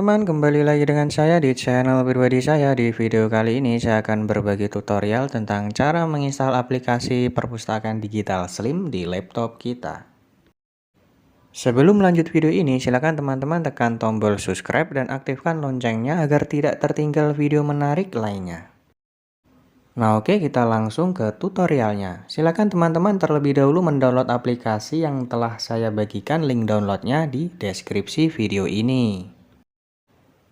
teman-teman, kembali lagi dengan saya di channel pribadi saya. Di video kali ini saya akan berbagi tutorial tentang cara menginstal aplikasi perpustakaan digital Slim di laptop kita. Sebelum lanjut video ini, silakan teman-teman tekan tombol subscribe dan aktifkan loncengnya agar tidak tertinggal video menarik lainnya. Nah oke, kita langsung ke tutorialnya. Silakan teman-teman terlebih dahulu mendownload aplikasi yang telah saya bagikan link downloadnya di deskripsi video ini.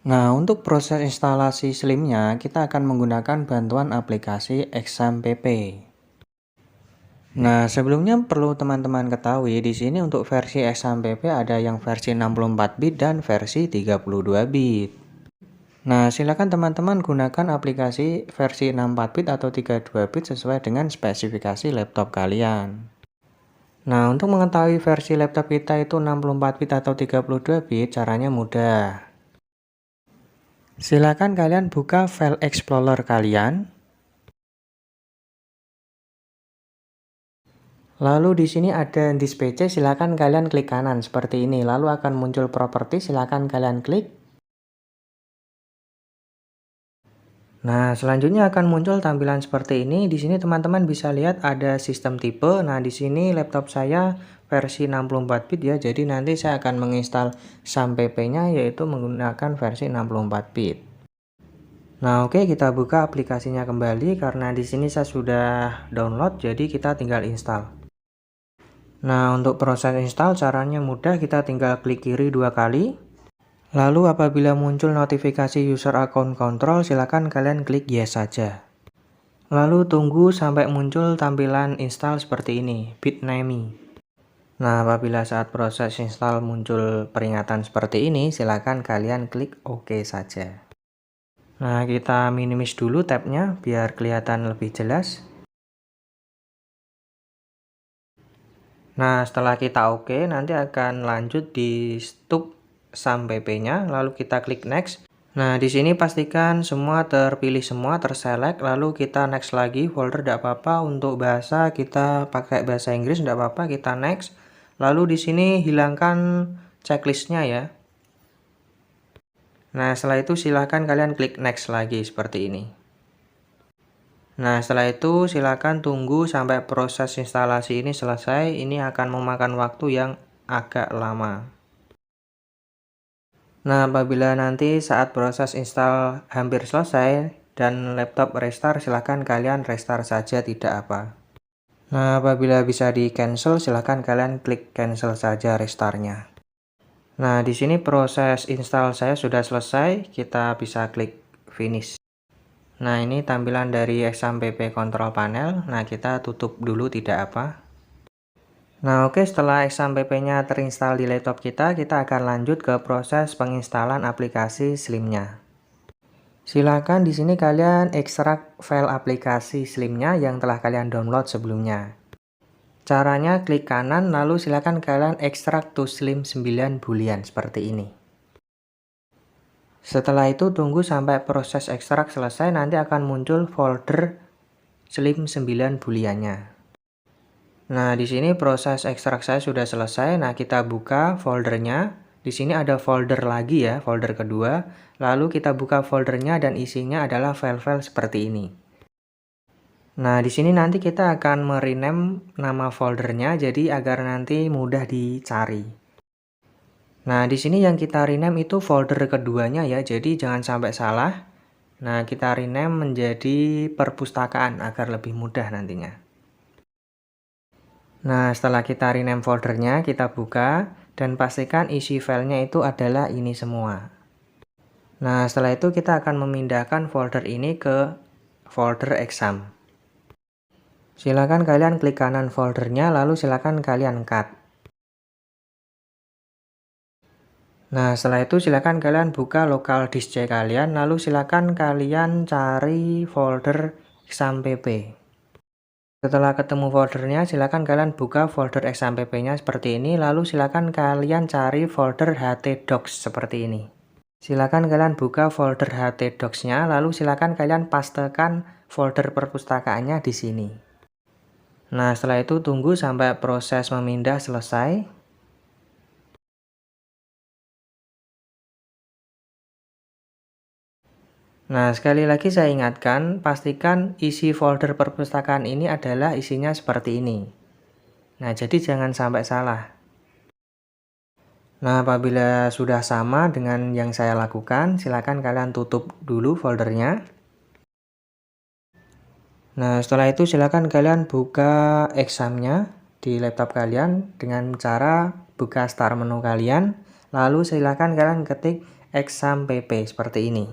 Nah, untuk proses instalasi Slimnya, kita akan menggunakan bantuan aplikasi XAMPP. Nah, sebelumnya perlu teman-teman ketahui, di sini untuk versi XAMPP ada yang versi 64 bit dan versi 32 bit. Nah, silakan teman-teman gunakan aplikasi versi 64 bit atau 32 bit sesuai dengan spesifikasi laptop kalian. Nah, untuk mengetahui versi laptop kita itu 64 bit atau 32 bit, caranya mudah. Silakan kalian buka file explorer kalian. Lalu di sini ada disk PC, silakan kalian klik kanan seperti ini. Lalu akan muncul properti, silakan kalian klik. Nah, selanjutnya akan muncul tampilan seperti ini. Di sini teman-teman bisa lihat ada sistem tipe. Nah, di sini laptop saya versi 64 bit ya. Jadi nanti saya akan menginstal XAMPP-nya yaitu menggunakan versi 64 bit. Nah, oke, kita buka aplikasinya kembali karena di sini saya sudah download, jadi kita tinggal install. Nah, untuk proses install caranya mudah, kita tinggal klik kiri 2 kali. Lalu apabila muncul notifikasi user account control, silakan kalian klik yes saja. Lalu tunggu sampai muncul tampilan install seperti ini, Bitnami. Nah, apabila saat proses install muncul peringatan seperti ini, silakan kalian klik OK saja. Nah, kita minimis dulu tabnya biar kelihatan lebih jelas. Nah, setelah kita oke, nanti akan lanjut di stop XAMPP-nya, lalu kita klik next. Nah, di sini pastikan semua terpilih semua, terselect, lalu kita next lagi, folder tidak apa-apa, untuk bahasa kita pakai bahasa Inggris tidak apa-apa, kita next. Lalu di sini hilangkan checklistnya ya. Nah, setelah itu silahkan kalian klik next lagi seperti ini. Nah, setelah itu silakan tunggu sampai proses instalasi ini selesai. Ini akan memakan waktu yang agak lama. Nah, apabila nanti saat proses install hampir selesai dan laptop restart, silahkan kalian restart saja, tidak apa. Nah, apabila bisa di cancel, silahkan kalian klik cancel saja restartnya. Nah, di sini proses install saya sudah selesai, kita bisa klik finish. Nah, ini tampilan dari XAMPP control panel. Nah, kita tutup dulu tidak apa. Nah, oke, setelah XAMPP-nya terinstall di laptop kita akan lanjut ke proses penginstalan aplikasi Slimnya. Silakan di sini kalian ekstrak file aplikasi Slimnya yang telah kalian download sebelumnya. Caranya klik kanan, lalu silakan kalian ekstrak to Slim 9 boolean seperti ini. Setelah itu tunggu sampai proses ekstrak selesai, nanti akan muncul folder Slim 9 booleannya. Nah, di sini proses ekstrak saya sudah selesai. Nah, kita buka foldernya. Di sini ada folder lagi ya, folder kedua. Lalu kita buka foldernya dan isinya adalah file-file seperti ini. Nah, di sini nanti kita akan merename nama foldernya jadi agar nanti mudah dicari. Nah, di sini yang kita rename itu folder keduanya ya, jadi jangan sampai salah. Nah, kita rename menjadi perpustakaan agar lebih mudah nantinya. Nah, setelah kita rename foldernya, kita buka dan pastikan isi filenya itu adalah ini semua. Nah, setelah itu kita akan memindahkan folder ini ke folder exam. Silakan kalian klik kanan foldernya, lalu silakan kalian cut. Nah, setelah itu silakan kalian buka local disk C kalian, lalu silakan kalian cari folder XAMPP. Setelah ketemu foldernya, silakan kalian buka folder XAMPP-nya seperti ini, lalu silakan kalian cari folder htdocs seperti ini. Silakan kalian buka folder htdocs-nya, lalu silakan kalian pastekan folder perpustakaannya di sini. Nah, setelah itu tunggu sampai proses memindah selesai. Nah, sekali lagi saya ingatkan, pastikan isi folder perpustakaan ini adalah isinya seperti ini. Nah, jadi jangan sampai salah. Nah, apabila sudah sama dengan yang saya lakukan, silakan kalian tutup dulu foldernya. Nah, setelah itu silakan kalian buka examnya di laptop kalian dengan cara buka start menu kalian, lalu silakan kalian ketik exam pp seperti ini.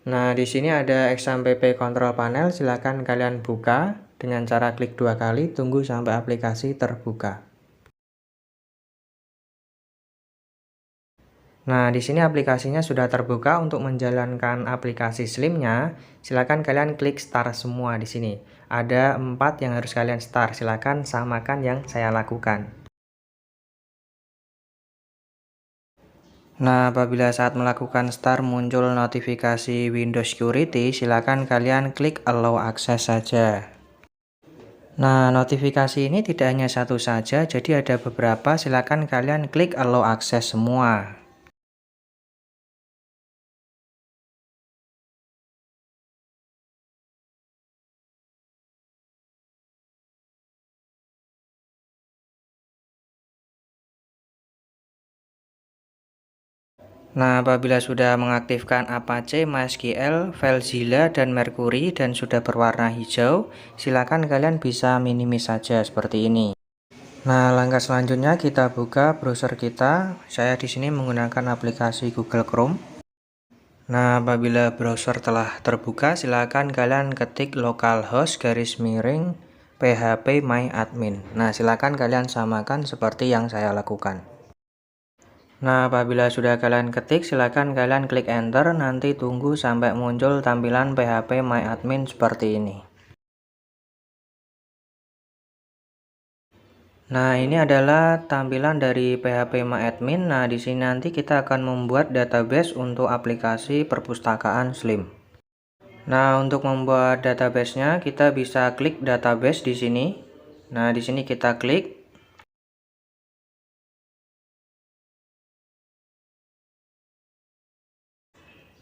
Nah, di sini ada exam pp control panel, silakan kalian buka dengan cara klik 2 kali, tunggu sampai aplikasi terbuka. Nah, di sini aplikasinya sudah terbuka. Untuk menjalankan aplikasi Slim-nya, silakan kalian klik start semua di sini. Ada 4 yang harus kalian start. Silakan samakan yang saya lakukan. Nah, apabila saat melakukan start muncul notifikasi Windows Security, silakan kalian klik Allow Access saja. Nah, notifikasi ini tidak hanya satu saja, jadi ada beberapa. Silakan kalian klik Allow Access semua. Nah, apabila sudah mengaktifkan Apache, MySQL, FileZilla, dan Mercury dan sudah berwarna hijau, silakan kalian bisa minimis saja seperti ini. Nah, langkah selanjutnya kita buka browser kita. Saya di sini menggunakan aplikasi Google Chrome. Nah, apabila browser telah terbuka, silakan kalian ketik localhost /phpMyAdmin. Nah, silakan kalian samakan seperti yang saya lakukan. Nah, apabila sudah kalian ketik, silakan kalian klik enter, nanti tunggu sampai muncul tampilan phpMyAdmin seperti ini. Nah, ini adalah tampilan dari phpMyAdmin. Nah, di sini nanti kita akan membuat database untuk aplikasi perpustakaan Slim. Nah, untuk membuat database-nya, kita bisa klik database di sini. Nah, di sini kita klik.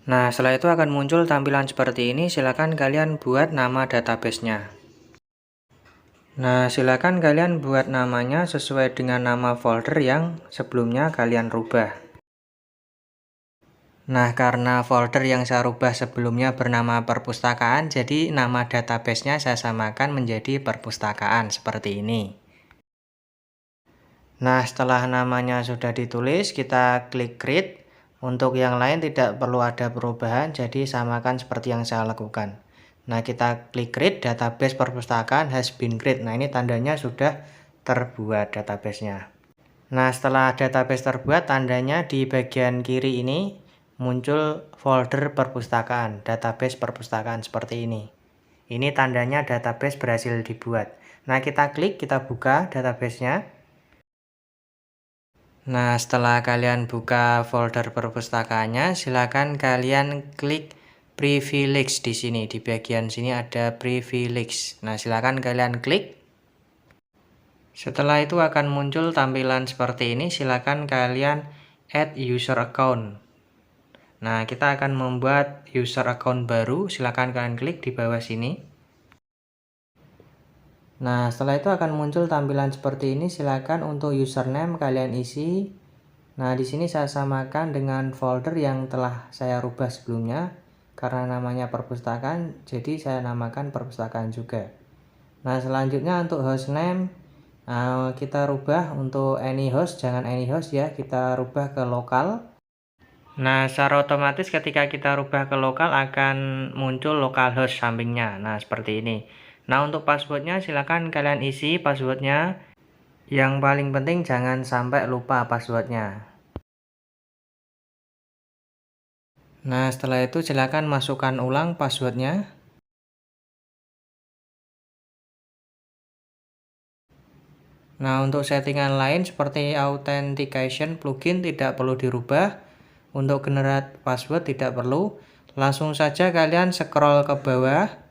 Nah, setelah itu akan muncul tampilan seperti ini. Silakan kalian buat nama database-nya. Nah, silakan kalian buat namanya sesuai dengan nama folder yang sebelumnya kalian rubah. Nah, karena folder yang saya rubah sebelumnya bernama perpustakaan, jadi nama database-nya saya samakan menjadi perpustakaan seperti ini. Nah, setelah namanya sudah ditulis, kita klik create. Untuk yang lain tidak perlu ada perubahan, jadi samakan seperti yang saya lakukan. Nah, kita klik create, database perpustakaan has been created. Nah, ini tandanya sudah terbuat database-nya. Nah, setelah database terbuat, tandanya di bagian kiri ini muncul folder perpustakaan, database perpustakaan seperti ini. Ini tandanya database berhasil dibuat. Nah, kita klik, kita buka database-nya. Nah, setelah kalian buka folder perpustakaannya, silakan kalian klik privilege di sini. Di bagian sini ada privilege. Nah, silakan kalian klik. Setelah itu akan muncul tampilan seperti ini. Silakan kalian add user account. Nah, kita akan membuat user account baru. Silakan kalian klik di bawah sini. Nah, setelah itu akan muncul tampilan seperti ini. Silakan untuk username kalian isi. Nah, di sini saya samakan dengan folder yang telah saya rubah sebelumnya. Karena namanya perpustakaan, jadi saya namakan perpustakaan juga. Nah, selanjutnya untuk hostname, kita rubah untuk any host, jangan any host ya, kita rubah ke lokal. Nah, secara otomatis ketika kita rubah ke lokal akan muncul localhost sampingnya. Nah, seperti ini. Nah, untuk passwordnya silakan kalian isi passwordnya. Yang paling penting jangan sampai lupa passwordnya. Nah, setelah itu silakan masukkan ulang passwordnya. Nah, untuk settingan lain seperti authentication plugin tidak perlu dirubah. Untuk generate password tidak perlu. Langsung saja kalian scroll ke bawah.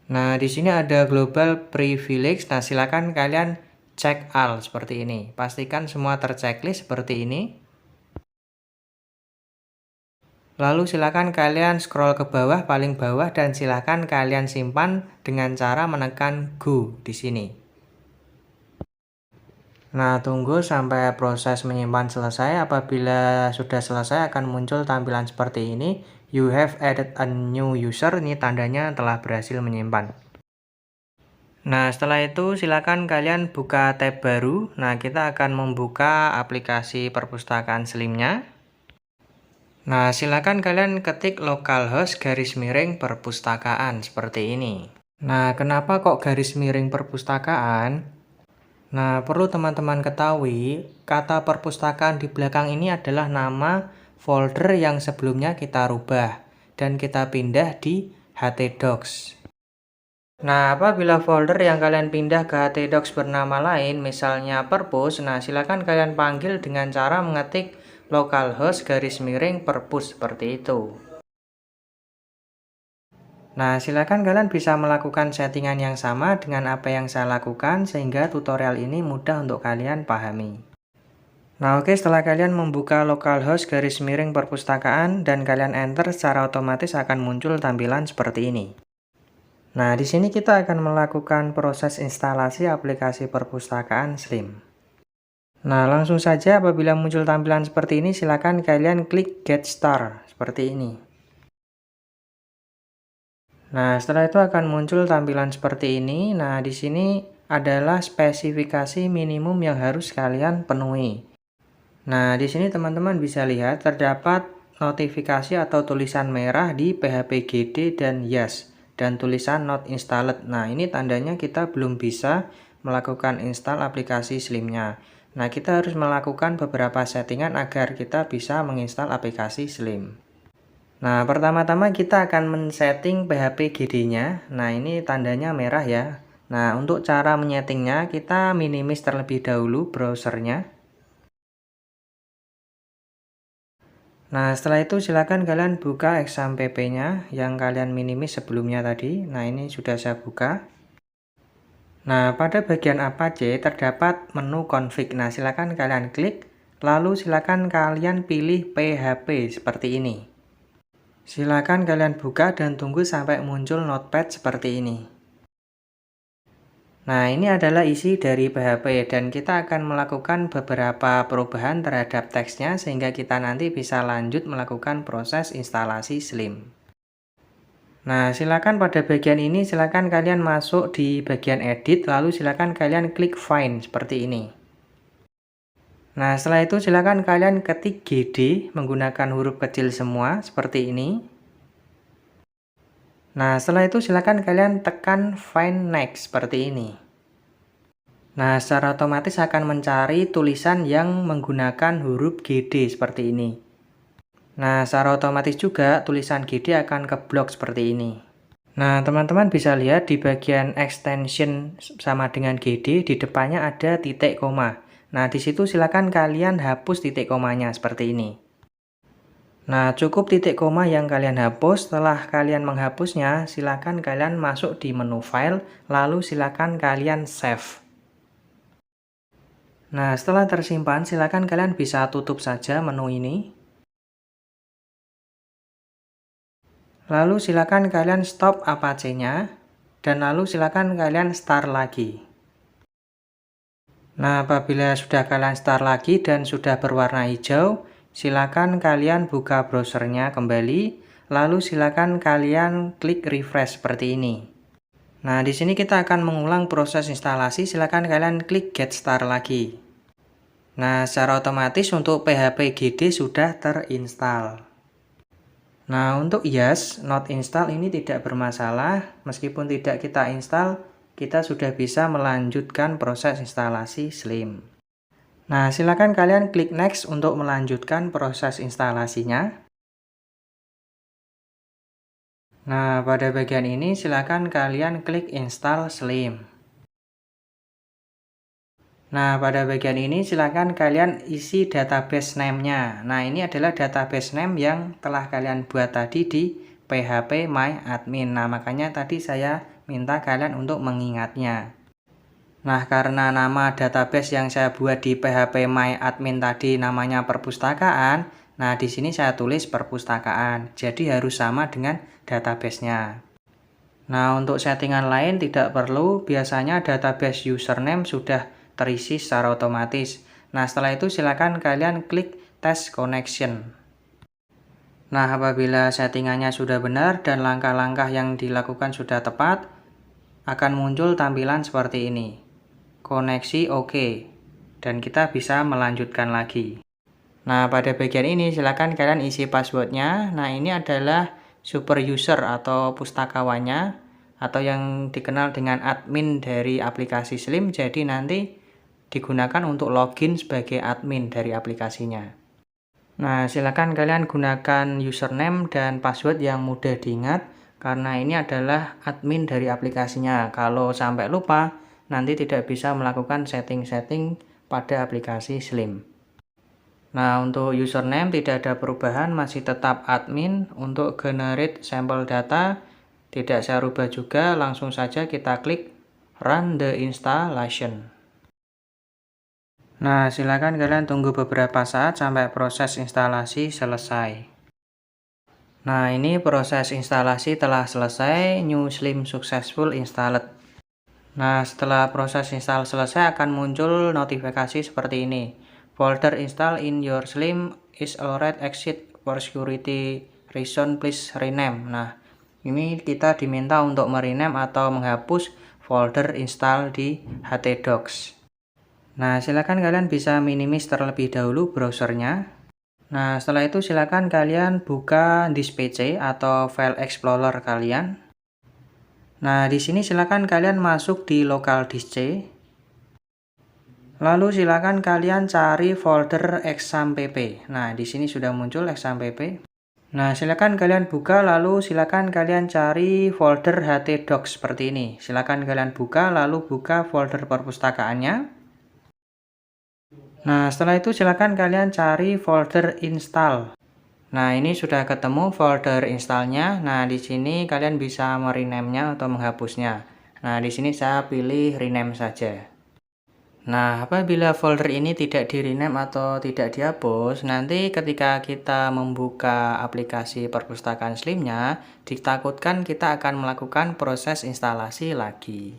Nah, di sini ada global privilege. Nah, silakan kalian check all seperti ini. Pastikan semua terchecklist seperti ini. Lalu silakan kalian scroll ke bawah, paling bawah, dan silakan kalian simpan dengan cara menekan go di sini. Nah, tunggu sampai proses menyimpan selesai. Apabila sudah selesai akan muncul tampilan seperti ini. You have added a new user. Ini tandanya telah berhasil menyimpan. Nah, setelah itu silakan kalian buka tab baru. Nah, kita akan membuka aplikasi perpustakaan Slim-nya. Nah, silakan kalian ketik localhost garis miring perpustakaan seperti ini. Nah, kenapa kok garis miring perpustakaan? Nah, perlu teman-teman ketahui, kata perpustakaan di belakang ini adalah nama folder yang sebelumnya kita rubah dan kita pindah di htdocs. Nah, apabila folder yang kalian pindah ke htdocs bernama lain, misalnya perpus, nah silakan kalian panggil dengan cara mengetik localhost garis miring perpus seperti itu. Nah, silakan kalian bisa melakukan settingan yang sama dengan apa yang saya lakukan sehingga tutorial ini mudah untuk kalian pahami. Nah, oke, setelah kalian membuka localhost garis miring perpustakaan dan kalian enter, secara otomatis akan muncul tampilan seperti ini. Nah, di sini kita akan melakukan proses instalasi aplikasi perpustakaan Slim. Nah, langsung saja apabila muncul tampilan seperti ini, silakan kalian klik Get Start seperti ini. Nah, setelah itu akan muncul tampilan seperti ini. Nah, di sini adalah spesifikasi minimum yang harus kalian penuhi. Nah, di sini teman-teman bisa lihat terdapat notifikasi atau tulisan merah di PHP-GD dan Yes, dan tulisan not installed. Nah, ini tandanya kita belum bisa melakukan install aplikasi Slim-nya. Nah, kita harus melakukan beberapa settingan agar kita bisa menginstal aplikasi Slim. Nah, pertama-tama kita akan men-setting PHP-GD-nya. Nah, ini tandanya merah ya. Nah, untuk cara menyetingnya, kita minimis terlebih dahulu browsernya. Nah, setelah itu silakan kalian buka XAMPP-nya yang kalian minimis sebelumnya tadi. Nah, ini sudah saya buka. Nah, pada bagian Apache terdapat menu config. Nah, silakan kalian klik, lalu silakan kalian pilih PHP seperti ini. Silakan kalian buka dan tunggu sampai muncul notepad seperti ini. Nah, ini adalah isi dari PHP dan kita akan melakukan beberapa perubahan terhadap teksnya sehingga kita nanti bisa lanjut melakukan proses instalasi Slim. Nah, silakan pada bagian ini silakan kalian masuk di bagian edit lalu silakan kalian klik find seperti ini. Nah, setelah itu silakan kalian ketik GD menggunakan huruf kecil semua seperti ini. Nah, setelah itu silakan kalian tekan find next seperti ini. Nah, secara otomatis akan mencari tulisan yang menggunakan huruf GD seperti ini. Nah, secara otomatis juga tulisan GD akan keblok seperti ini. Nah, teman-teman bisa lihat di bagian extension sama dengan GD, di depannya ada titik koma. Nah, di situ silakan kalian hapus titik komanya seperti ini. Nah, cukup titik koma yang kalian hapus. Setelah kalian menghapusnya, silakan kalian masuk di menu file, lalu silakan kalian save. Nah, setelah tersimpan, silakan kalian bisa tutup saja menu ini. Lalu silakan kalian stop Apache-nya, dan lalu silakan kalian start lagi. Nah, apabila sudah kalian start lagi dan sudah berwarna hijau, silakan kalian buka browsernya kembali, lalu silakan kalian klik refresh seperti ini. Nah, di sini kita akan mengulang proses instalasi, silakan kalian klik get start lagi. Nah, secara otomatis untuk PHP-GD sudah terinstall. Nah, untuk Yes, not install ini tidak bermasalah, meskipun tidak kita install, kita sudah bisa melanjutkan proses instalasi Slim. Nah, silakan kalian klik next untuk melanjutkan proses instalasinya. Nah, pada bagian ini silakan kalian klik install Slim. Nah, pada bagian ini silakan kalian isi database name-nya. Nah, ini adalah database name yang telah kalian buat tadi di php my admin. Nah, makanya tadi saya minta kalian untuk mengingatnya. Nah, karena nama database yang saya buat di PHP My Admin tadi namanya perpustakaan, nah di sini saya tulis perpustakaan. Jadi harus sama dengan database-nya. Nah, untuk settingan lain tidak perlu, biasanya database username sudah terisi secara otomatis. Nah, setelah itu silakan kalian klik test connection. Nah, apabila settingannya sudah benar dan langkah-langkah yang dilakukan sudah tepat, akan muncul tampilan seperti ini. Koneksi oke, dan kita bisa melanjutkan lagi. Nah, pada bagian ini silakan kalian isi passwordnya. Nah, ini adalah super user atau pustakawannya, atau yang dikenal dengan admin dari aplikasi Slim. Jadi nanti digunakan untuk login sebagai admin dari aplikasinya. Nah, silakan kalian gunakan username dan password yang mudah diingat, karena ini adalah admin dari aplikasinya. Kalau sampai lupa, nanti tidak bisa melakukan setting-setting pada aplikasi Slim. Nah, untuk username tidak ada perubahan, masih tetap admin. Untuk generate sampel data, tidak saya rubah juga, langsung saja kita klik run the installation. Nah, silakan kalian tunggu beberapa saat sampai proses instalasi selesai. Nah, ini proses instalasi telah selesai, New Slim successful installed. Nah, setelah proses install selesai akan muncul notifikasi seperti ini. Folder install in your Slim is already exit, for security reason please rename. Nah, ini kita diminta untuk merename atau menghapus folder install di htdocs. Nah, silakan kalian bisa minimis terlebih dahulu browsernya. Nah, setelah itu silakan kalian buka disk PC atau file explorer kalian. Nah, di sini silakan kalian masuk di local disk C. Lalu silakan kalian cari folder exampp. Nah, di sini sudah muncul exampp. Nah, silakan kalian buka, lalu silakan kalian cari folder htdocs seperti ini. Silakan kalian buka, lalu buka folder perpustakaannya. Nah, setelah itu silakan kalian cari folder install. Nah, ini sudah ketemu folder installnya. Nah, di sini kalian bisa merename-nya atau menghapusnya. Nah, di sini saya pilih rename saja. Nah, apabila folder ini tidak di-rename atau tidak dihapus, nanti ketika kita membuka aplikasi perpustakaan Slimnya, ditakutkan kita akan melakukan proses instalasi lagi.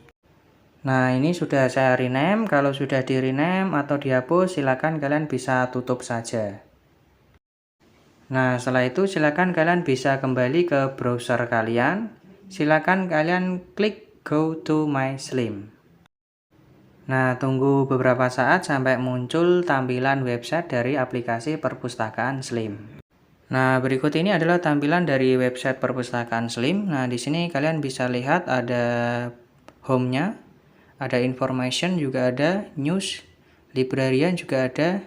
Nah, ini sudah saya rename. Kalau sudah di-rename atau dihapus, silakan kalian bisa tutup saja. Nah, setelah itu silakan kalian bisa kembali ke browser kalian. Silakan kalian klik Go to My Slim. Nah, tunggu beberapa saat sampai muncul tampilan website dari aplikasi perpustakaan Slim. Nah, berikut ini adalah tampilan dari website perpustakaan Slim. Nah, di sini kalian bisa lihat ada home-nya, ada information juga ada, news, librarian juga ada.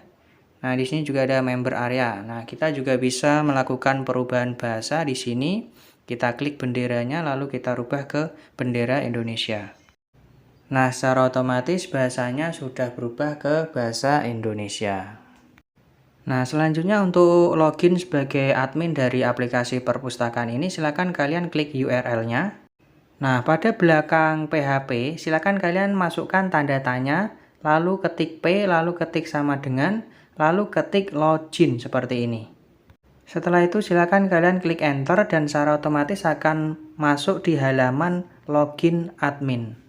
Nah, di sini juga ada member area. Nah, kita juga bisa melakukan perubahan bahasa di sini. Kita klik benderanya lalu kita rubah ke bendera Indonesia. Nah, secara otomatis bahasanya sudah berubah ke bahasa Indonesia. Nah, selanjutnya untuk login sebagai admin dari aplikasi perpustakaan ini, silakan kalian klik URL-nya. Nah, pada belakang PHP, silakan kalian masukkan tanda tanya, lalu ketik P, lalu ketik sama dengan, lalu ketik login seperti ini. Setelah itu silakan kalian klik enter dan secara otomatis akan masuk di halaman login admin.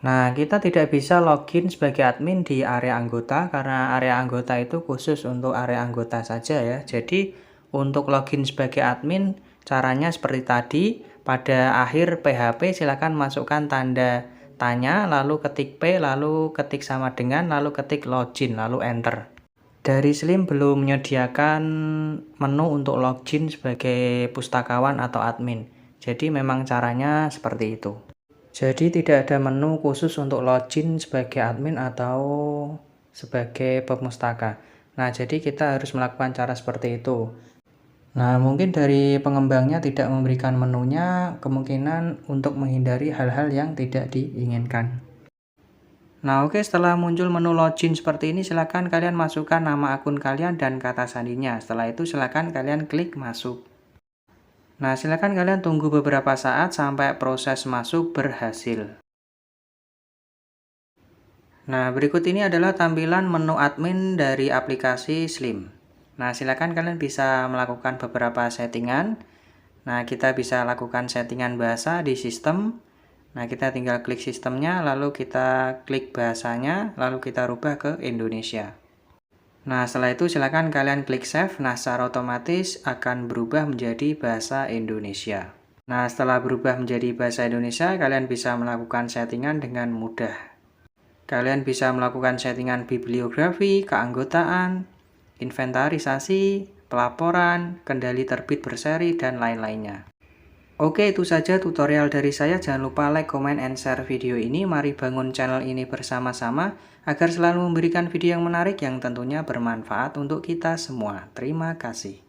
Nah, kita tidak bisa login sebagai admin di area anggota karena area anggota itu khusus untuk area anggota saja ya. Jadi untuk login sebagai admin caranya seperti tadi. Pada akhir PHP silakan masukkan tanda tanya, lalu ketik P, lalu ketik sama dengan, lalu ketik login, lalu enter. Dari Slim belum menyediakan menu untuk login sebagai pustakawan atau admin. Jadi memang caranya seperti itu. Jadi tidak ada menu khusus untuk login sebagai admin atau sebagai pemustaka. Nah, jadi kita harus melakukan cara seperti itu. Nah, mungkin dari pengembangnya tidak memberikan menunya, kemungkinan untuk menghindari hal-hal yang tidak diinginkan. Nah, oke, setelah muncul menu login seperti ini, silakan kalian masukkan nama akun kalian dan kata sandinya. Setelah itu silakan kalian klik masuk. Nah, silakan kalian tunggu beberapa saat sampai proses masuk berhasil. Nah, berikut ini adalah tampilan menu admin dari aplikasi Slim. Nah, silakan kalian bisa melakukan beberapa settingan. Nah, kita bisa lakukan settingan bahasa di sistem. Nah, kita tinggal klik sistemnya, lalu kita klik bahasanya, lalu kita rubah ke Indonesia. Nah, setelah itu silakan kalian klik save. Nah, secara otomatis akan berubah menjadi bahasa Indonesia. Nah, setelah berubah menjadi bahasa Indonesia, kalian bisa melakukan settingan dengan mudah. Kalian bisa melakukan settingan bibliografi, keanggotaan, inventarisasi, pelaporan, kendali terbit berseri, dan lain-lainnya. Oke, itu saja tutorial dari saya. Jangan lupa like, comment, and share video ini. Mari bangun channel ini bersama-sama agar selalu memberikan video yang menarik yang tentunya bermanfaat untuk kita semua. Terima kasih.